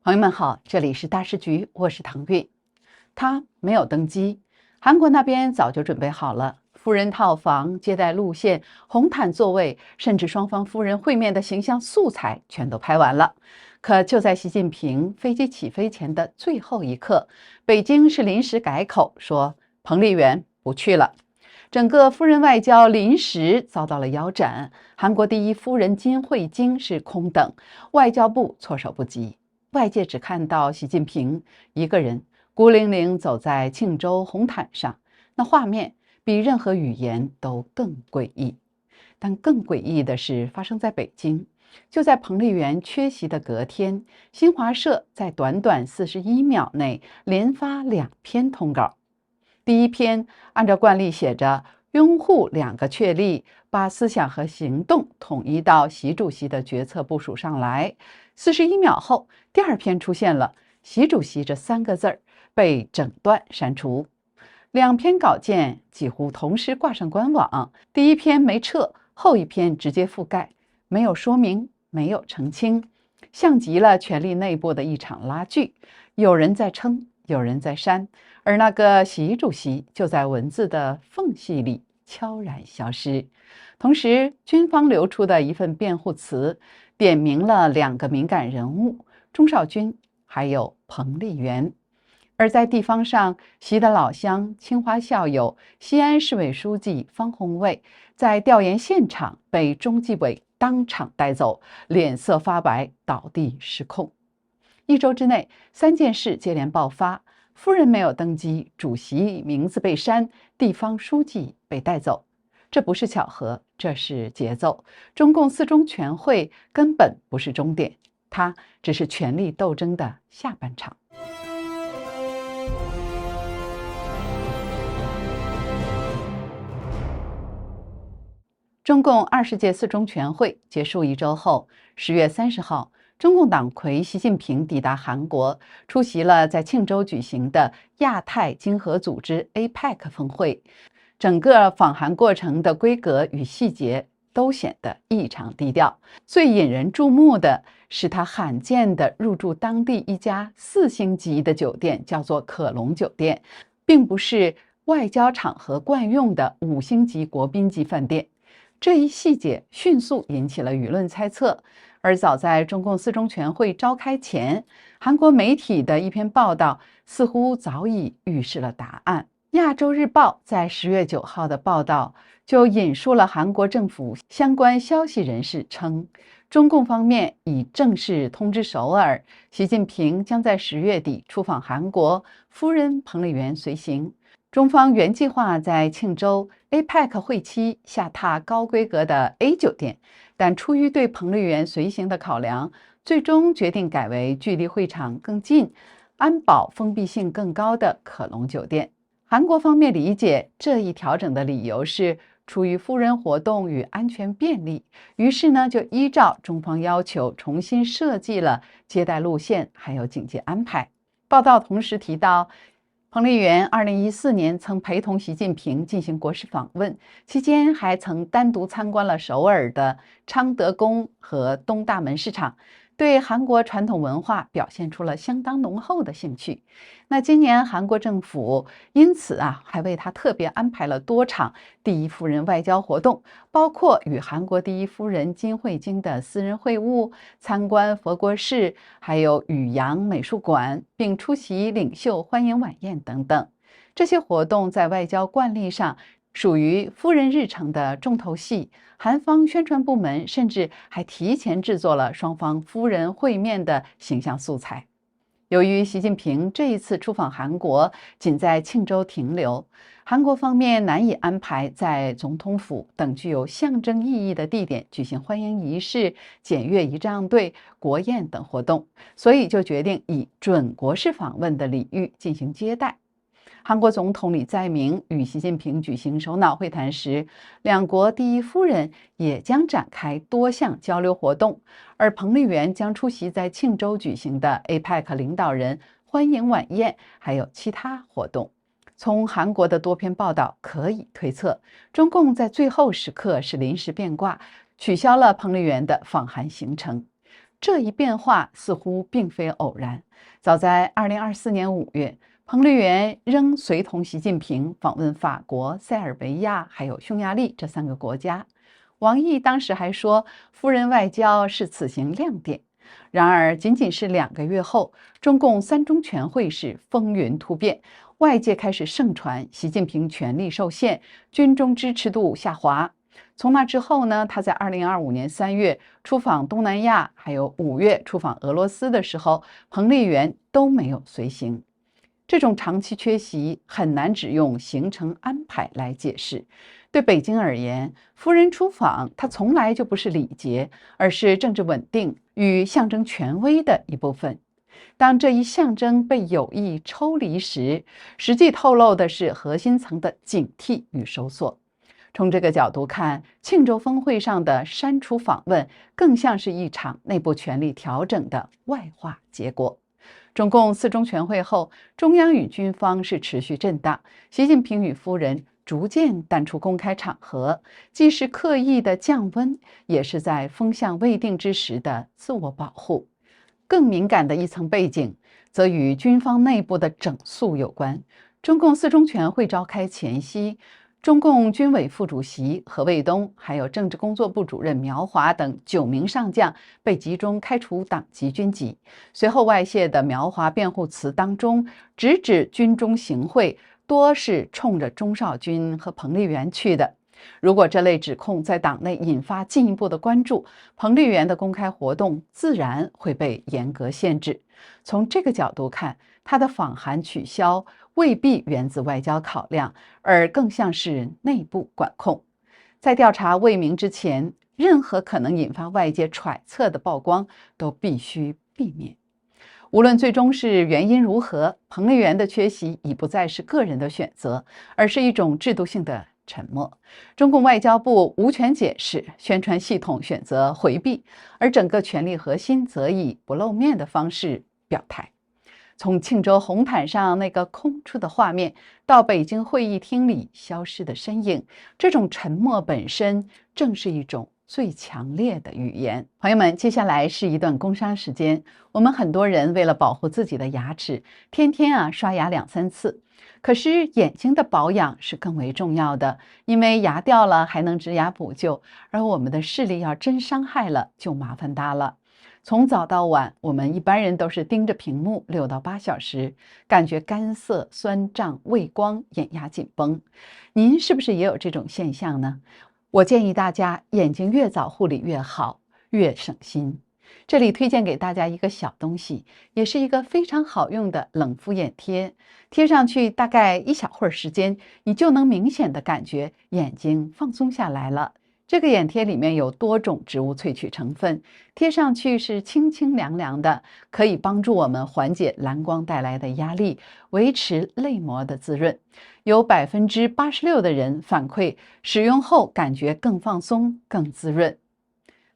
朋友们好，这里是大师局，我是唐韵。他没有登基，韩国那边早就准备好了，夫人套房、接待路线、红毯座位，甚至双方夫人会面的形象素材全都拍完了。可就在习近平飞机起飞前的最后一刻，北京是临时改口说彭丽媛不去了。整个夫人外交临时遭到了腰斩，韩国第一夫人金惠京是空等，外交部措手不及。外界只看到习近平一个人孤零零走在庆州红毯上，那画面比任何语言都更诡异。但更诡异的是发生在北京，就在彭丽媛缺席的隔天，新华社在短短41秒内连发2篇通稿。第一篇按照惯例写着拥护2个确立，把思想和行动统一到习主席的决策部署上来。41秒后，第二篇出现了习主席这3个字儿，被整段删除。2篇稿件几乎同时挂上官网，第一篇没撤，后一篇直接覆盖，没有说明，没有澄清，像极了权力内部的一场拉锯，有人在撑，有人在删，而那个习主席就在文字的缝隙里悄然消失。同时，军方流出的一份辩护词点明了2个敏感人物，钟绍军还有彭丽媛。而在地方上，习的老乡、清华校友、西安市委书记方红卫在调研现场被中纪委当场带走，脸色发白，倒地失控。1周之内，3件事接连爆发：夫人没有登基，主席名字被删，地方书记被带走。这不是巧合，这是节奏。中共4中全会根本不是终点，它只是权力斗争的下半场。中共20届4中全会结束1周后，10月30号，中共党魁习近平抵达韩国，出席了在庆州举行的亚太经合组织 APEC 峰会。整个访韩过程的规格与细节都显得异常低调。最引人注目的是他罕见地入住当地一家4星级的酒店，叫做可隆酒店，并不是外交场合惯用的5星级国宾级饭店。这一细节迅速引起了舆论猜测，而早在中共4中全会召开前，韩国媒体的一篇报道似乎早已预示了答案。亚洲日报在10月9号的报道就引述了韩国政府相关消息人士称，中共方面已正式通知首尔，习近平将在10月底出访韩国，夫人彭丽媛随行。中方原计划在庆州 APEC 会期下榻高规格的 A 酒店，但出于对彭丽媛随行的考量，最终决定改为距离会场更近、安保封闭性更高的可隆酒店。韩国方面理解这一调整的理由是出于夫人活动与安全便利，于是就依照中方要求重新设计了接待路线还有警戒安排。报道同时提到，彭丽媛2014年曾陪同习近平进行国事访问，期间还曾单独参观了首尔的昌德宫和东大门市场，对韩国传统文化表现出了相当浓厚的兴趣。那今年韩国政府因此还为他特别安排了多场第一夫人外交活动，包括与韩国第一夫人金惠京的私人会晤、参观佛国寺，还有宇阳美术馆，并出席领袖欢迎晚宴等等。这些活动在外交惯例上属于夫人日程的重头戏，韩方宣传部门甚至还提前制作了双方夫人会面的形象素材。由于习近平这一次出访韩国仅在庆州停留，韩国方面难以安排在总统府等具有象征意义的地点举行欢迎仪式、检阅仪仗队、国宴等活动，所以就决定以准国事访问的礼遇进行接待。韩国总统李在明与习近平举行首脑会谈时，两国第一夫人也将展开多项交流活动，而彭丽媛将出席在庆州举行的 APEC 领导人欢迎晚宴，还有其他活动。从韩国的多篇报道可以推测，中共在最后时刻是临时变卦，取消了彭丽媛的访韩行程。这一变化似乎并非偶然。早在2024年5月，彭丽媛仍随同习近平访问法国、塞尔维亚还有匈牙利这3个国家。王毅当时还说，夫人外交是此行亮点。然而，仅仅是2个月后，中共3中全会是风云突变，外界开始盛传习近平权力受限，军中支持度下滑。从那之后呢，他在2025年3月出访东南亚，还有5月出访俄罗斯的时候，彭丽媛都没有随行。这种长期缺席很难只用行程安排来解释。对北京而言，夫人出访，它从来就不是礼节，而是政治稳定与象征权威的一部分。当这一象征被有意抽离时，实际透露的是核心层的警惕与收缩。从这个角度看，庆州峰会上的删除访问更像是一场内部权力调整的外化结果。中共4中全会后，中央与军方是持续震荡，习近平与夫人逐渐淡出公开场合，既是刻意的降温，也是在风向未定之时的自我保护。更敏感的一层背景，则与军方内部的整肃有关。中共4中全会召开前夕，中共军委副主席何卫东，还有政治工作部主任苗华等9名上将被集中开除党籍军籍。随后外泄的苗华辩护词当中，直指军中行贿多是冲着钟少军和彭丽媛去的。如果这类指控在党内引发进一步的关注，彭丽媛的公开活动自然会被严格限制。从这个角度看，他的访韩取消未必源自外交考量，而更像是内部管控。在调查魏明之前，任何可能引发外界揣测的曝光都必须避免。无论最终是原因如何，彭丽媛的缺席已不再是个人的选择，而是一种制度性的沉默。中共外交部无权解释，宣传系统选择回避，而整个权力核心则以不露面的方式表态。从庆州红毯上那个空出的画面，到北京会议厅里消失的身影，这种沉默本身正是一种最强烈的语言。朋友们，接下来是一段工商时间。我们很多人为了保护自己的牙齿，天天刷牙2、3次。可是眼睛的保养是更为重要的，因为牙掉了还能植牙补救，而我们的视力要真伤害了，就麻烦大了。从早到晚，我们一般人都是盯着屏幕6到8小时，感觉干涩、酸胀、畏光、眼压紧绷。您是不是也有这种现象呢？我建议大家眼睛越早护理越好，越省心。这里推荐给大家一个小东西，也是一个非常好用的冷敷眼贴，贴上去大概1小会儿时间，你就能明显的感觉眼睛放松下来了。这个眼贴里面有多种植物萃取成分，贴上去是清清凉凉的，可以帮助我们缓解蓝光带来的压力，维持泪膜的滋润。有86%的人反馈使用后感觉更放松、更滋润。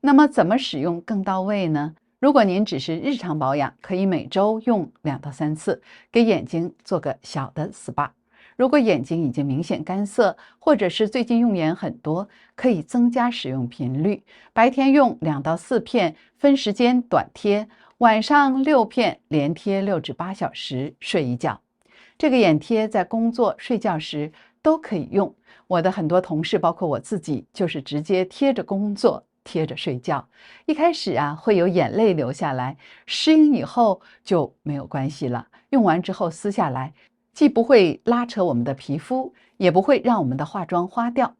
那么怎么使用更到位呢？如果您只是日常保养，可以每周用2到3次，给眼睛做个小的 SPA。如果眼睛已经明显干涩，或者是最近用眼很多，可以增加使用频率。白天用2到4片，分时间短贴；晚上6片，连贴6至8小时，睡一觉。这个眼贴在工作、睡觉时都可以用。我的很多同事，包括我自己，就是直接贴着工作，贴着睡觉。一开始会有眼泪流下来，适应以后就没有关系了。用完之后撕下来，既不会拉扯我们的皮肤，也不会让我们的化妆花掉。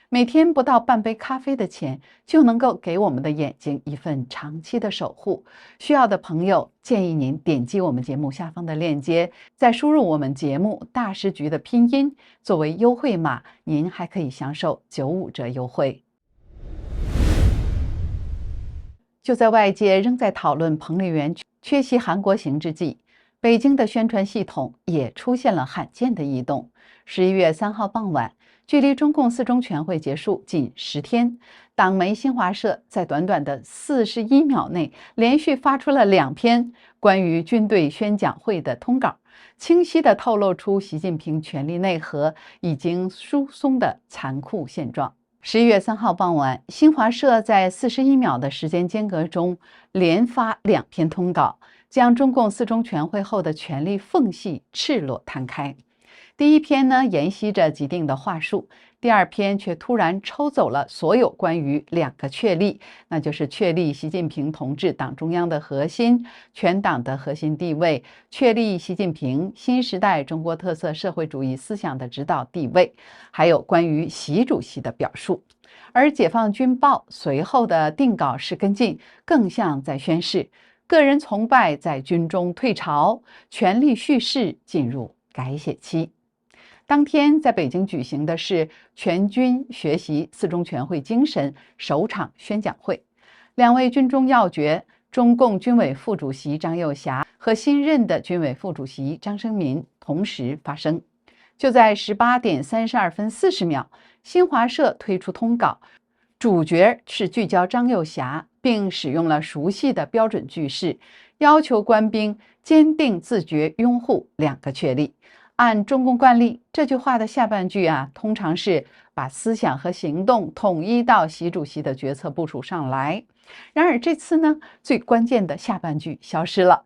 每天不到半杯咖啡的钱，就能够给我们的眼睛一份长期的守护。需要的朋友，建议您点击我们节目下方的链接，再输入我们节目大师局的拼音作为优惠码，您还可以享受95折优惠。就在外界仍在讨论彭丽媛缺席韩国行之际，北京的宣传系统也出现了罕见的异动。11月3号傍晚，距离中共4中全会结束仅10天，党媒新华社在短短的41秒内连续发出了2篇关于军队宣讲会的通稿，清晰地透露出习近平权力内核已经疏松的残酷现状。11月3号傍晚，新华社在41秒的时间间隔中连发2篇通稿，将中共四中全会后的权力缝隙赤裸摊开。第一篇呢，沿袭着既定的话术；第二篇却突然抽走了所有关于2个确立，那就是确立习近平同志党中央的核心、全党的核心地位，确立习近平新时代中国特色社会主义思想的指导地位，还有关于习主席的表述。而解放军报随后的定稿式跟进，更像在宣示个人崇拜在军中退潮，权力叙事进入改写期。当天在北京举行的是全军学习四中全会精神首场宣讲会，2位军中要诀，中共军委副主席张又侠和新任的军委副主席张生民同时发声。就在18点32分40秒，新华社推出通稿，主角是聚焦张又侠，并使用了熟悉的标准句式，要求官兵坚定自觉拥护2个确立。按中共惯例，这句话的下半句通常是把思想和行动统一到习主席的决策部署上来。然而这次呢，最关键的下半句消失了。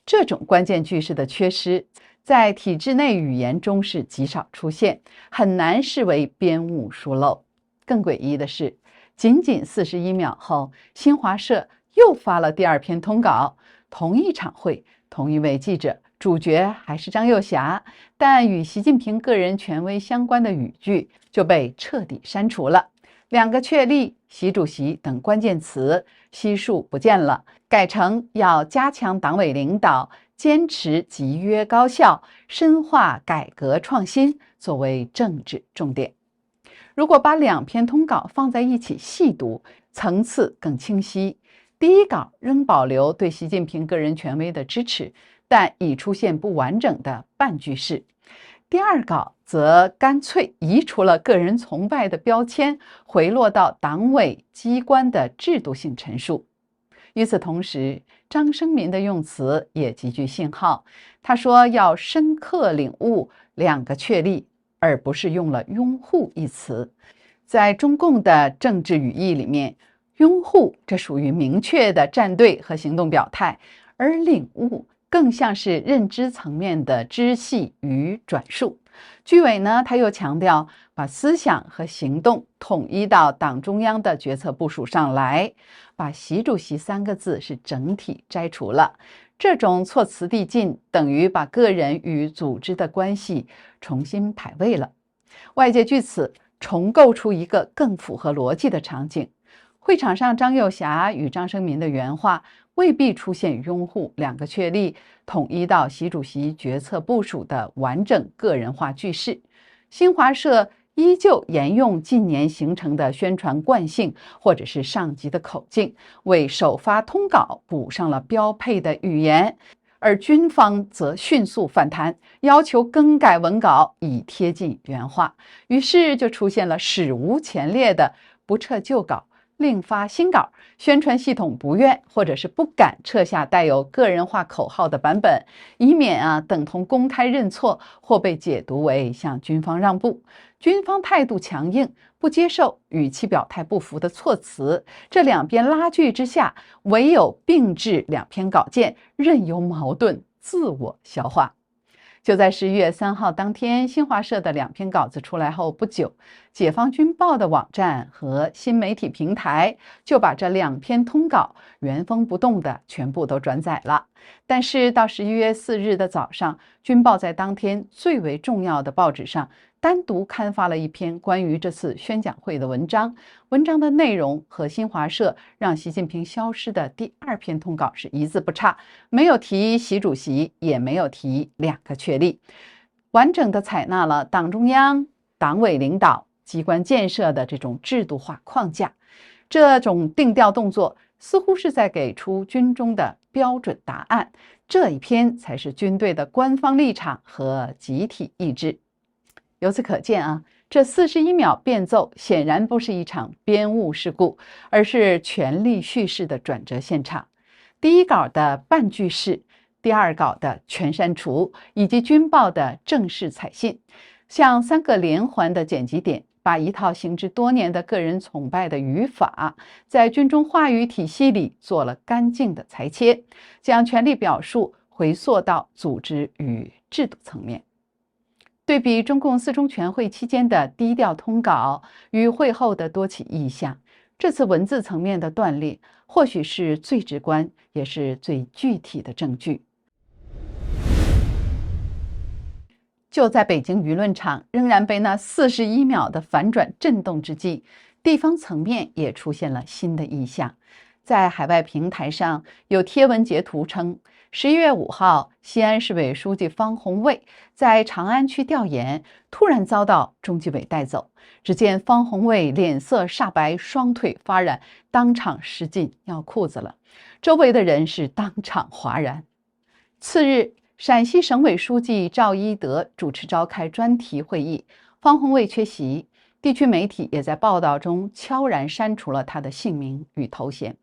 这种关键句式的缺失，在体制内语言中是极少出现，很难视为编误疏漏。更诡异的是，仅仅41秒后，新华社又发了第2篇通稿，同一场会，同一位记者，主角还是张又侠，但与习近平个人权威相关的语句就被彻底删除了。2个确立、习主席等关键词悉数不见了，改成要加强党委领导，坚持集约高效，深化改革创新作为政治重点。如果把2篇通稿放在一起细读，层次更清晰。第一稿仍保留对习近平个人权威的支持，但已出现不完整的半句式。第二稿则干脆移除了个人崇拜的标签，回落到党委机关的制度性陈述。与此同时，张生民的用词也极具信号，他说要深刻领悟2个确立，而不是用了拥护一词。在中共的政治语义里面，拥护这属于明确的站队和行动表态，而领悟更像是认知层面的知悉与转述。居委呢，他又强调把思想和行动统一到党中央的决策部署上来，把习主席3个字是整体摘除了。这种措辞递进等于把个人与组织的关系重新排位了。外界据此重构出一个更符合逻辑的场景。会场上张又侠与张生民的原话未必出现拥护2个确立，统一到习主席决策部署的完整个人化句式。新华社依旧沿用近年形成的宣传惯性或者是上级的口径，为首发通稿补上了标配的语言，而军方则迅速反弹，要求更改文稿以贴近原话。于是就出现了史无前例的不撤旧稿，另发新稿，宣传系统不愿或者是不敢撤下带有个人化口号的版本，以免等同公开认错或被解读为向军方让步。军方态度强硬，不接受与其表态不符的措辞，这2边拉锯之下，唯有并置2篇稿件，任由矛盾自我消化。就在11月3号当天，新华社的2篇稿子出来后不久，解放军报的网站和新媒体平台就把这2篇通稿原封不动的全部都转载了。但是到11月4日的早上，军报在当天最为重要的报纸上单独刊发了一篇关于这次宣讲会的文章，文章的内容和新华社让习近平消失的第2篇通稿是一字不差，没有提习主席，也没有提2个确立，完整的采纳了党中央、党委领导、机关建设的这种制度化框架。这种定调动作似乎是在给出军中的标准答案，这一篇才是军队的官方立场和集体意志。由此可见这41秒变奏显然不是一场编误事故，而是权力叙事的转折现场。第一稿的半句式，第2稿的全删除，以及军报的正式采信，像3个连环的剪辑点，把把一套行之多年的个人崇拜的语法，在军中话语体系里做了干净的裁切，将权力表述回溯到组织与制度层面。对比中共四中全会期间的低调通稿与会后的多起异象，这次文字层面的断裂或许是最直观也是最具体的证据。就在北京舆论场仍然被那41秒的反转震动之际，地方层面也出现了新的异象。在海外平台上有贴文截图称，11月5号，西安市委书记方红卫在长安区调研，突然遭到中纪委带走。只见方红卫脸色煞白，双腿发软，当场失禁尿裤子了，周围的人是当场哗然。次日，陕西省委书记赵一德主持召开专题会议，方红卫缺席，地区媒体也在报道中悄然删除了他的姓名与头衔。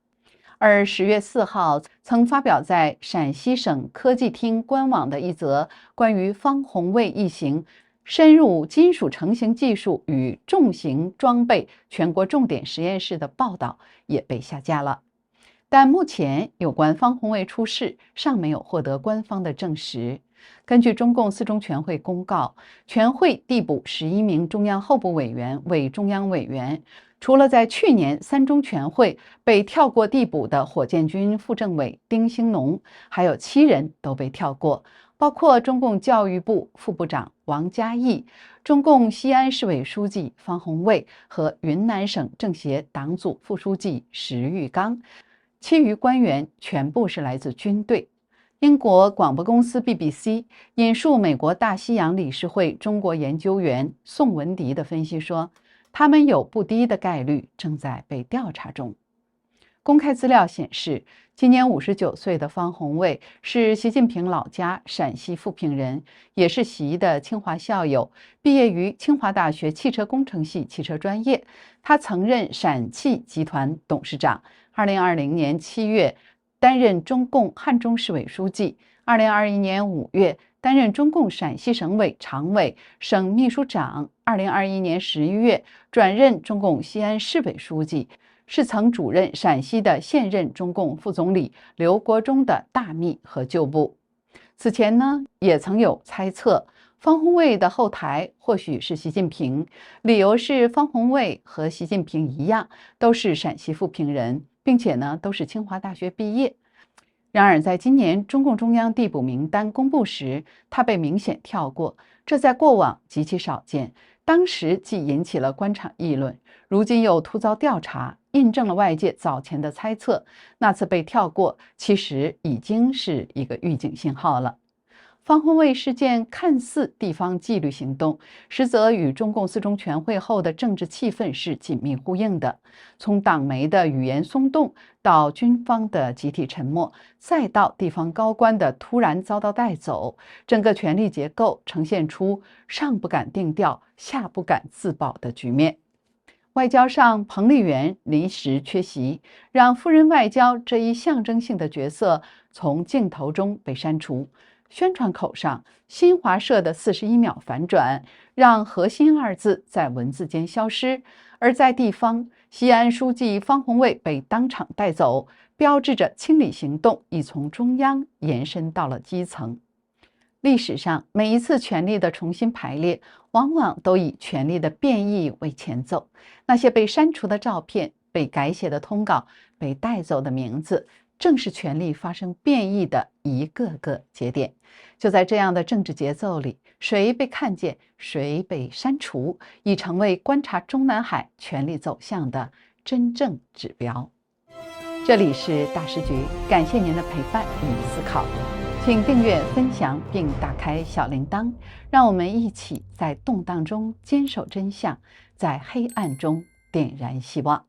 而10月4号曾发表在陕西省科技厅官网的一则关于方红卫一行深入金属成型技术与重型装备全国重点实验室的报道也被下架了。但目前有关方红卫出事尚没有获得官方的证实。根据中共四中全会公告，全会递补11名中央候补委员为中央委员，除了在去年三中全会被跳过递补的火箭军副政委丁兴农，还有7人都被跳过，包括中共教育部副部长王嘉毅、中共西安市委书记方红卫和云南省政协党组副书记石玉刚，其余官员全部是来自军队。英国广播公司 BBC 引述美国大西洋理事会中国研究员宋文迪的分析说，他们有不低的概率正在被调查中。公开资料显示，今年59岁的方红卫是习近平老家陕西富平人，也是习的清华校友，毕业于清华大学汽车工程系汽车专业。他曾任陕汽集团董事长，2020年7月担任中共汉中市委书记，2021年5月担任中共陕西省委常委、省秘书长，2021年11月转任中共西安市委书记，是曾主任陕西的现任中共副总理刘国中的大秘和旧部。此前呢，也曾有猜测，方红卫的后台或许是习近平，理由是方红卫和习近平一样，都是陕西富平人，并且呢都是清华大学毕业。然而在今年中共中央递补名单公布时，他被明显跳过，这在过往极其少见。当时既引起了官场议论，如今又突遭调查，印证了外界早前的猜测，那次被跳过其实已经是一个预警信号了。方红卫事件看似地方纪律行动，实则与中共四中全会后的政治气氛是紧密呼应的。从党媒的语言松动，到军方的集体沉默，再到地方高官的突然遭到带走，整个权力结构呈现出上不敢定调，下不敢自保的局面。外交上，彭丽媛临时缺席，让夫人外交这一象征性的角色从镜头中被删除。宣传口上，新华社的41秒反转让核心二字在文字间消失，而在地方，西安书记方红卫被当场带走，标志着清理行动已从中央延伸到了基层。历史上每一次权力的重新排列，往往都以权力的变异为前奏。那些被删除的照片、被改写的通稿、被带走的名字，正是权力发生变异的一个个节点。就在这样的政治节奏里，谁被看见，谁被删除，已成为观察中南海权力走向的真正指标。这里是大时局，感谢您的陪伴与思考。请订阅、分享并打开小铃铛，让我们一起在动荡中坚守真相，在黑暗中点燃希望。